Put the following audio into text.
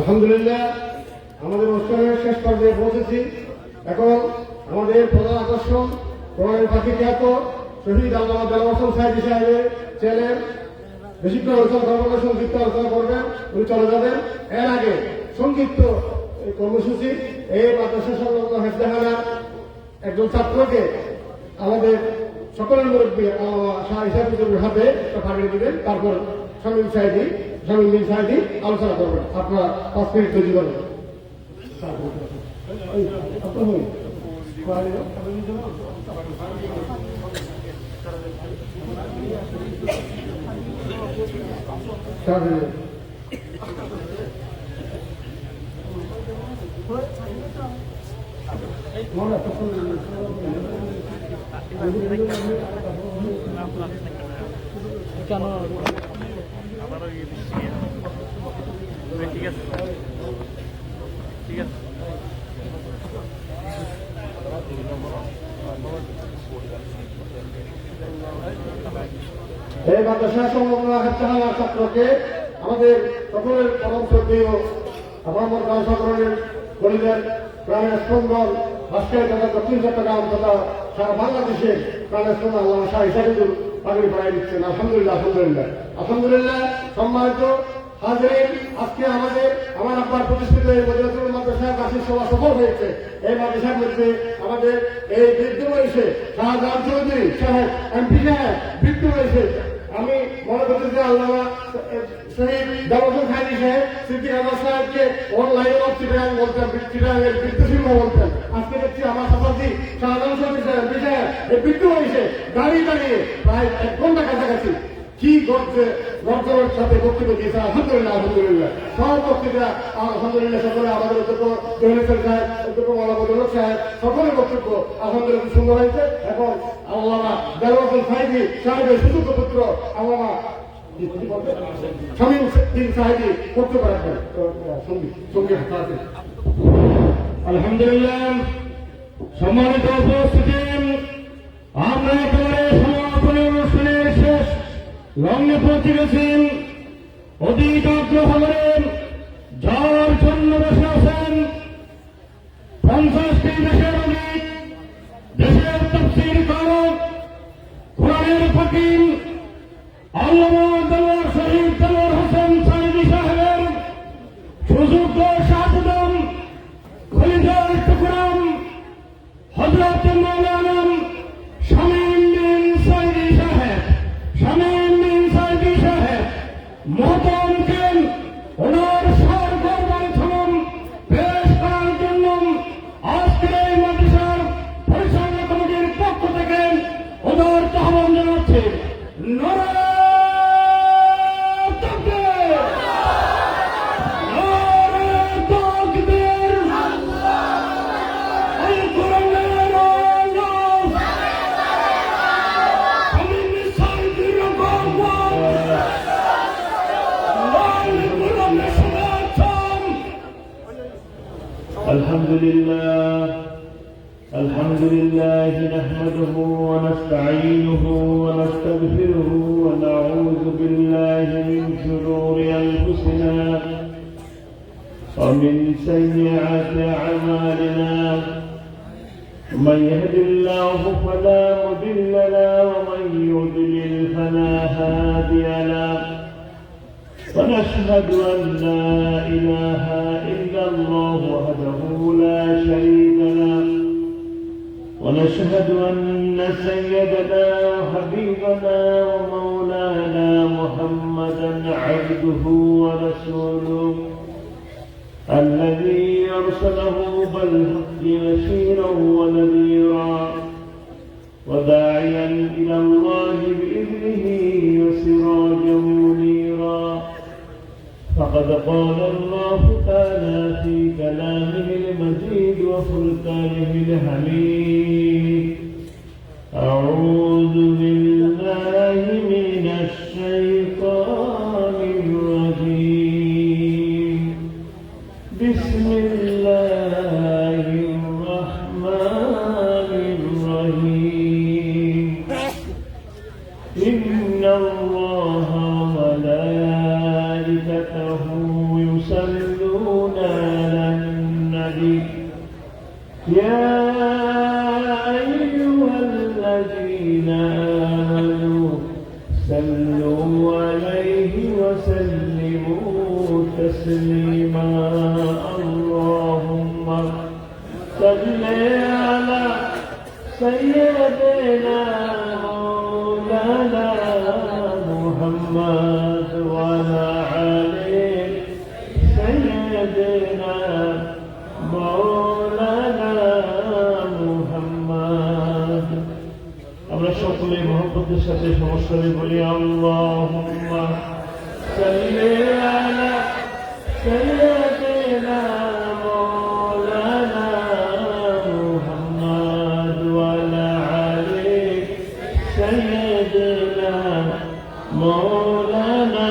আলহামদুলিল্লাহ আমাদের অনুষ্ঠানের শেষ পর্যায়ে পৌঁছেছি। এখন আমাদের প্রধান আকর্ষণ কোরআনের পাখি খ্যাত শহীদ আল্লামা দেলোয়ার হোসেন সাঈদী সাহেবের ছেলে বেশিক্ষণ আলোচনা করবেন না, সংক্ষিপ্ত আলোচনা করবেন, উনি চলে যাবেন। এর আগে সংক্ষিপ্ত কর্মসূচি এই মাদ্রাসা সংলগ্ন হেফজাখানার একজন ছাত্রকে আমাদের সকলের মুরব্বী শাহ ইসাফুদ্দিনের হাতে পাঠিয়ে দিবেন। তারপর শামীম বিন সাঈদী আলোচনা করবেন। আপনারা 5 মিনিট তৈরি করবেন। কেন ঠিক আছে ঠিক আছে। এই মাদ্রাসা সংলগ্ন হেফজাখানার ছাত্রকে আমাদের সকলের পরম শ্রদ্ধেয় আপামর গাঁও সকলের গরিবের প্রাণের স্পন্দন রাষ্ট্রের তথা দক্ষিণ চট্টগ্রাম তথা সারা বাংলাদেশের প্রাণের স্পন্দন আল্লামা শাহ ইসাফুদ্দিন পাগড়ি পড়াই দিচ্ছেন। আলহামদুলিল্লাহ আলহামদুলিল্লাহ আলহামদুলিল্লাহ। সম্মানিত হাজিরিন, আজকে আমার আব্বার প্রতিষ্ঠিত এই মদিনাতুল মাদ্রাসা বার্ষিক সভা সফল হয়েছে। এই মাদ্রাসার মধ্যে আমাদের এই বৃদ্ধ বয়সে শাহজাহান চৌধুরী সাহেব এমপি সাহেব বৃদ্ধ বয়সে আমি মনে করছি যে আল্লামা শহীদ দেলোয়ার হোসেন সাঈদী সাহেব সিদ্দিক আহমদ সাহেবকে অনলাইনে চিটাগাং বলতেন, চিটাগাংয়ের বৃদ্ধশিল্প বলতেন। আজকে দেখছি আমার সাথী শাহজাহান চৌধুরী সাহেব এমপি সাহেব এই বৃদ্ধ বয়সে দাঁড়িয়ে প্রায় 1 ঘন্টা কাছাকাছি কি করছে গর্জনের সাথে বক্তব্য দিয়েছে। আলহামদুলিল্লাহ আলহামদুলিল্লাহ। সব বক্তৃতা আলহামদুলিল্লাহ সকলে আমাদের অধ্যক্ষ জহির সাহেব, অধ্যক্ষ মৌলানা সাহেব, সকলের বক্তব্য আলহামদুলিল্লাহ খুব সুন্দর হয়েছে। এখন আল্লামা দেলোয়ার হোসেন সাঈদী সাহেবের সুযোগ্য পুত্র আল্লামা শামীম বিন সাঈদী বক্তব্য রাখবেন। আলহামদুলিল্লাহ। সম্মানিত উপস্থিতি, আমরা একেবারে সমাপনী অনুষ্ঠানের শেষ লগ্নে পৌঁছে গেছি। অধিক আগ্রহ করেন যার জন্য বসে আছেন 50টি দেশের অনেক দেশের তাফসীর কারক কোরআনের পাখি আল্লামা দেলোয়ার শহীদ দেলোয়ার হোসেন সাঈদী সাহেবের সুযোগ্য শাহজাদাম খলিফার টুকরাম হযরত মাওলানা শামীম বিন সাঈদী সাহেব মহতরমকে ওনার সরকার থাম পেশ করার জন্য আজকের এই মাদ্রাসার পরিচালনা কমিটির পক্ষ থেকে ওনার আহ্বান জানাচ্ছে। الحمد لله نحمده ونستعينه ونستغفره ونعوذ بالله من شرور أنفسنا ومن سيئات أعمالنا. من يهد الله فلا مضل له ومن يضلل فلا هادي له. ونشهد أن لا إله إلا الله وحده لا شريك له. ونشهد أن سيدنا وحبيبنا ومولانا محمدا عبده ورسوله الذي أرسله بالحق بشيرا ونذيرا وداعيا إلى الله بإذنه وسراجا منيرا. فقد قال الله تعالى في كلامه المجيد وفرقانه الحميد: أعوذ بالله من الشيطان الرجيم. بسم الله الرحمن الرحيم. إن الله وملائكته يصلون صلوا عليه وسلموا تسليما اللهم صل على سيدنا مولانا محمد وعلى آله سيدنا مولانا محمد আমরা সকলে মহব্বতের সাথে সমস্যারে বলি আল্লাহুম্মা সাল্লি আলা সাইয়্যিদিনা মাওলানা মুহাম্মদ ওয়া আলা আলি সাইয়্যিদিনা মাওলানা